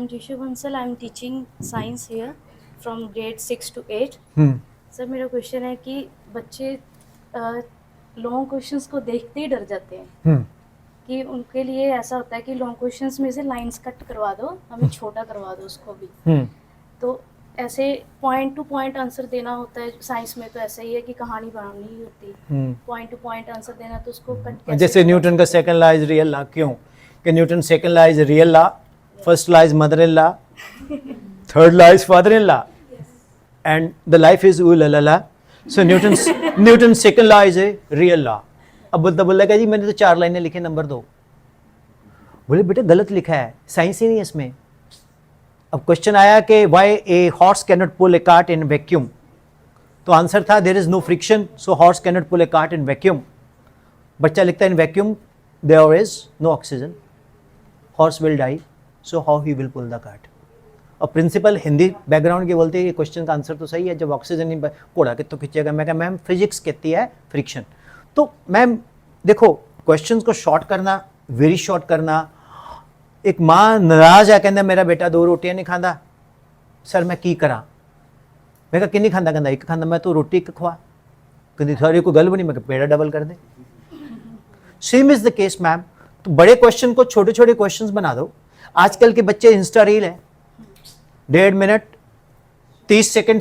I'm Jishu Bansal. I'm teaching science here from grade 6 to 8. Sir मेरा question है कि बच्चे लॉन्ग क्वेश्चंस को देखते ही डर जाते हैं कि उनके लिए ऐसा होता है कि लॉन्ग क्वेश्चंस में से लाइंस कट करवा दो, हमें छोटा करवा दो उसको भी। तो ऐसे पॉइंट टू पॉइंट आंसर देना होता है। साइंस में तो ऐसा ही है कि कहानी बनानी होती, पॉइंट टू पॉइंट आंसर देना, तो उसको कट कैसे जैसे न्यूटन का second law is real law, क्यों कि Newton second law is real law, first law is mother in law, third law is father in law, and the life is ooh la la la. So Newton's second law is a real law. अब बोलेगा जी मैंने तो 4 लाइनें लिखे, number 2। बोले बेटे गलत लिखा है, साइंस ही नहीं है इसमें। अब क्वेश्चन आया कि why a horse cannot pull a cart in vacuum, तो आंसर था there is no friction so horse cannot pull a cart in vacuum। बच्चा लिखता है in vacuum there is no oxygen, horse will die so how he will pull the cart। और principal Hindi background के बोलते हैं ये question का answer तो सही है, जब ऑक्सीजन नहीं घोड़ा कितना खींचेगा। मैं कहा मैम फिजिक्स कहती है फ्रिक्शन। तो मैम देखो क्वेश्चंस को शॉर्ट करना, वेरी शॉर्ट करना। एक माँ नाराज है, कहना मेरा बेटा 2 रोटियां नहीं खाता, सर मैं की करा। मैं कहा कि नहीं खाता, कहना एक खाना, मैं तो रोटी खवा, कहती सर कोई गल भी नहीं, मैं पेड़ा डबल कर दे। Same is the case ma'am. तो बड़े क्वेश्चन को छोटे छोटे क्वेश्चन बना दो। आजकल के बच्चे इंस्टा रील है 1.5 मिनट 30 सेकंड